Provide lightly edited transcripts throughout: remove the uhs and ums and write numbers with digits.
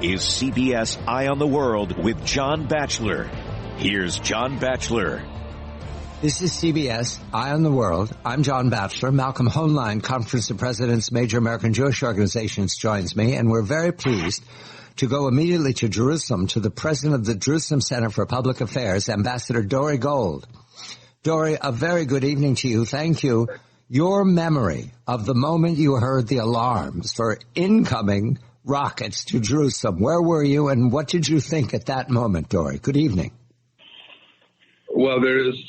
is CBS Eye on the World with John Batchelor. Here's John Batchelor. This is CBS Eye on the World. I'm John Batchelor. Malcolm Hoenlein, Conference of Presidents, Major American Jewish Organizations, joins me, and we're very pleased to go immediately to Jerusalem to the president of the Jerusalem Center for Public Affairs, Ambassador Dore Gold. Dore, a very good evening to you. Thank you. Your memory of the moment you heard the alarms for incoming rockets to Jerusalem, where were you and what did you think at that moment, Dore? Good evening. Well,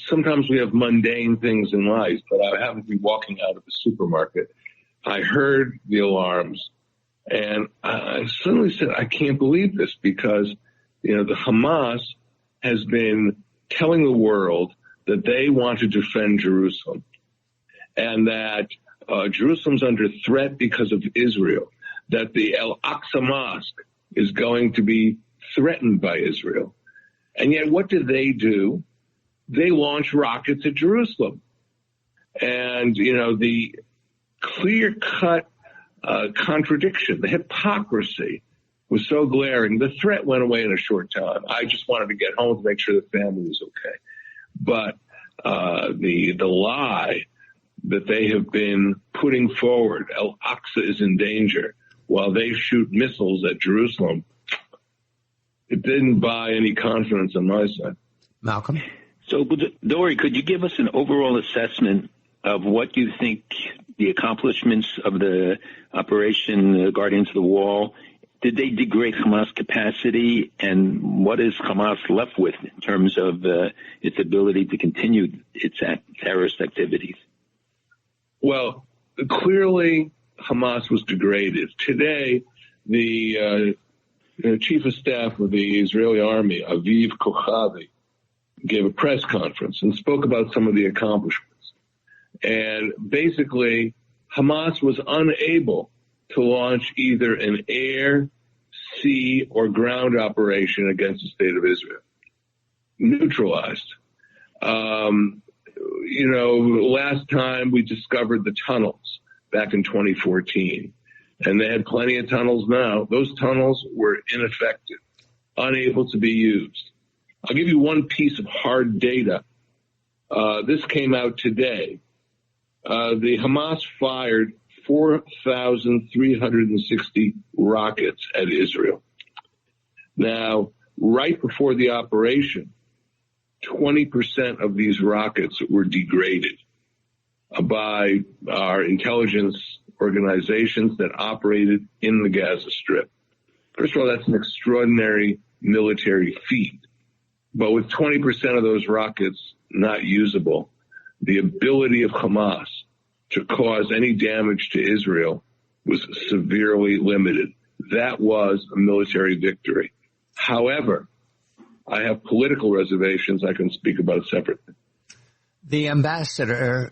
sometimes we have mundane things in life, but I happened to be walking out of the supermarket. I heard the alarms, and I suddenly said, I can't believe this, because, the Hamas has been telling the world that they want to defend Jerusalem, and that Jerusalem's under threat because of Israel, that the Al-Aqsa Mosque is going to be threatened by Israel. And yet what did they do? They launched rockets at Jerusalem. And, the clear-cut contradiction, the hypocrisy was so glaring. The threat went away in a short time. I just wanted to get home to make sure the family was okay. But the lie that they have been putting forward, Al-Aqsa is in danger, while they shoot missiles at Jerusalem, it didn't buy any confidence on my side. Malcolm? So, Dore, could you give us an overall assessment of what you think the accomplishments of the Operation Guardians of the Wall, did they degrade Hamas capacity, and what is Hamas left with in terms of its ability to continue its terrorist activities? Well, clearly Hamas was degraded. Today, the chief of staff of the Israeli army, Aviv Kochavi, gave a press conference and spoke about some of the accomplishments. And basically, Hamas was unable to launch either an air, sea, or ground operation against the state of Israel. Neutralized. Last time we discovered the tunnels back in 2014, and they had plenty of tunnels now. Those tunnels were ineffective, unable to be used. I'll give you one piece of hard data. This came out today. The Hamas fired 4,360 rockets at Israel. Now, right before the operation, 20% of these rockets were degraded by our intelligence organizations that operated in the Gaza Strip. First of all, that's an extraordinary military feat. But with 20% of those rockets not usable, the ability of Hamas to cause any damage to Israel was severely limited. That was a military victory. However, I have political reservations I can speak about separately. The ambassador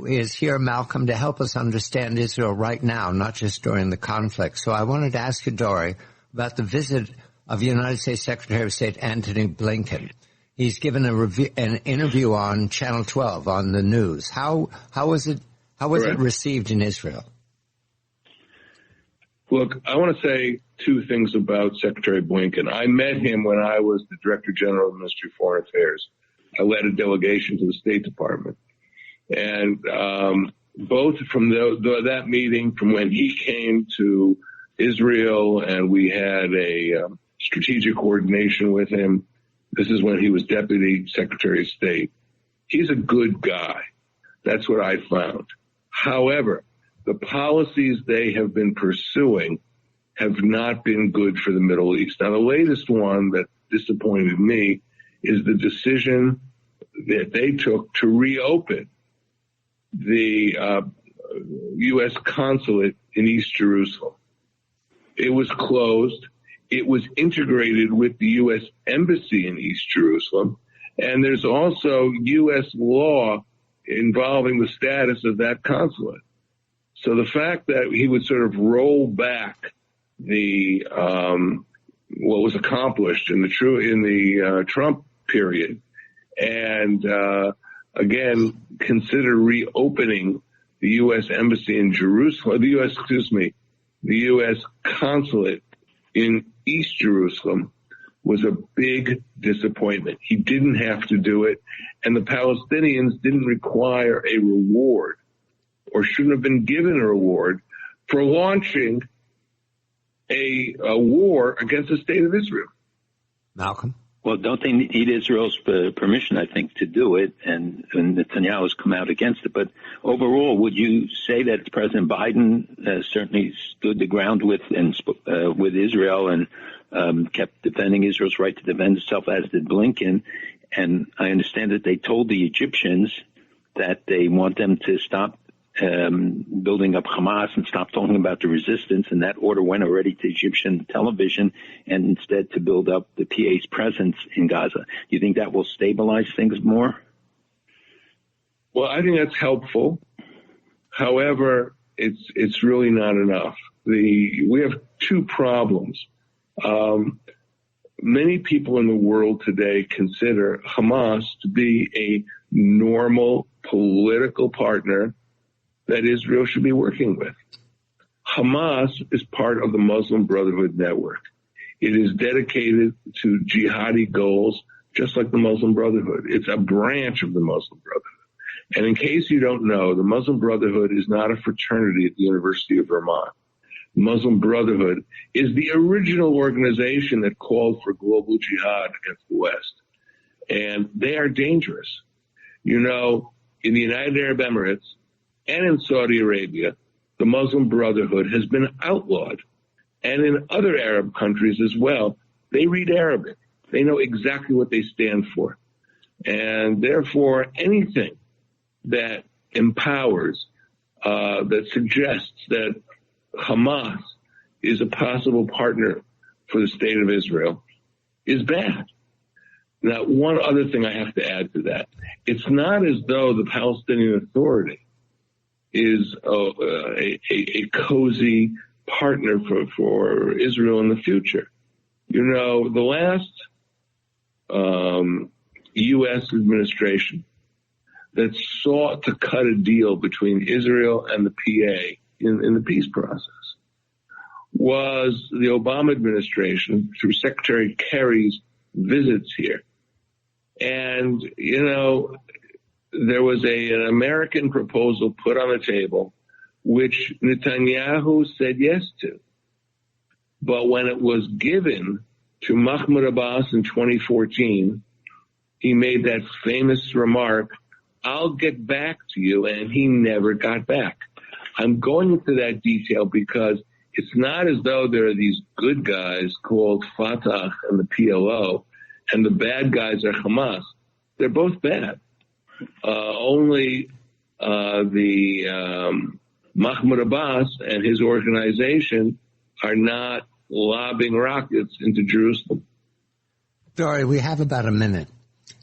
is here, Malcolm, to help us understand Israel right now, not just during the conflict. So I wanted to ask you, Dore, about the visit of United States Secretary of State Antony Blinken. He's given an interview on Channel 12 on the news. How was it received in Israel? Look, I want to say two things about Secretary Blinken. I met him when I was the Director General of the Ministry of Foreign Affairs. I led a delegation to the State Department. And both from that meeting, from when he came to Israel and we had a strategic coordination with him, this is when he was Deputy Secretary of State. He's a good guy. That's what I found. However, the policies they have been pursuing have not been good for the Middle East. Now, the latest one that disappointed me is the decision that they took to reopen the U.S. consulate in East Jerusalem. It was closed. It was integrated with the U.S. Embassy in East Jerusalem. And there's also U.S. law involving the status of that consulate. So the fact that he would sort of roll back the what was accomplished in the Trump period, and again consider reopening the U.S. Embassy in Jerusalem, the U.S. consulate in East Jerusalem was a big disappointment. He didn't have to do it, and the Palestinians didn't require a reward or shouldn't have been given a reward for launching a war against the state of Israel. Malcolm? Well, don't they need Israel's permission, I think, to do it? And Netanyahu has come out against it. But overall, would you say that President Biden certainly stood the ground with Israel and kept defending Israel's right to defend itself, as did Blinken? And I understand that they told the Egyptians that they want them to stop building up Hamas and stop talking about the resistance, and that order went already to Egyptian television, and instead to build up the PA's presence in Gaza. Do you think that will stabilize things more? Well, I think that's helpful. However, it's really not enough. We have two problems. Many people in the world today consider Hamas to be a normal political partner that Israel should be working with. Hamas is part of the Muslim Brotherhood network. It is dedicated to jihadi goals, just like the Muslim Brotherhood. It's a branch of the Muslim Brotherhood. And in case you don't know, the Muslim Brotherhood is not a fraternity at the University of Vermont. The Muslim Brotherhood is the original organization that called for global jihad against the West. And they are dangerous. You know, in the United Arab Emirates, and in Saudi Arabia, the Muslim Brotherhood has been outlawed. And in other Arab countries as well, they read Arabic. They know exactly what they stand for. And therefore, anything that empowers, that suggests that Hamas is a possible partner for the state of Israel is bad. Now, one other thing I have to add to that. It's not as though the Palestinian Authority is a cozy partner for Israel in the future. You know, the last U.S. administration that sought to cut a deal between Israel and the PA in the peace process was the Obama administration through Secretary Kerry's visits here. And, you know, there was an American proposal put on the table, which Netanyahu said yes to. But when it was given to Mahmoud Abbas in 2014, he made that famous remark, "I'll get back to you," and he never got back. I'm going into that detail because it's not as though there are these good guys called Fatah and the PLO, and the bad guys are Hamas. They're both bad. Only Mahmoud Abbas and his organization are not lobbing rockets into Jerusalem. Dore, we have about a minute.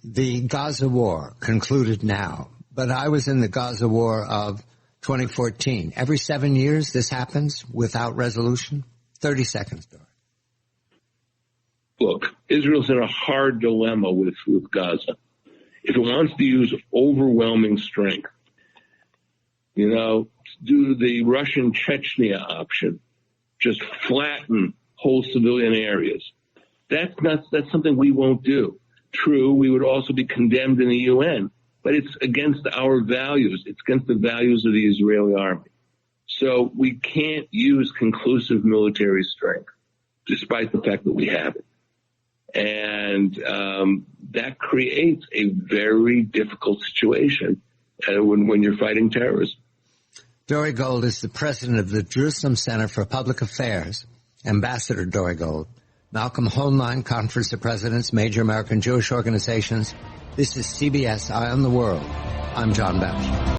The Gaza war concluded now, but I was in the Gaza war of 2014. Every 7 years this happens without resolution? 30 seconds, Dore. Look, Israel's in a hard dilemma with Gaza. If it wants to use overwhelming strength, you know, do the Russian Chechnya option, just flatten whole civilian areas. That's something we won't do. True, we would also be condemned in the UN, but it's against our values. It's against the values of the Israeli army. So we can't use conclusive military strength, despite the fact that we have it. And that creates a very difficult situation when you're fighting terrorism. Dore Gold is the president of the Jerusalem Center for Public Affairs. Ambassador Dore Gold. Malcolm Hoenlein, Conference of Presidents, Major American Jewish Organizations. This is CBS Eye on the World. I'm John Batchelor.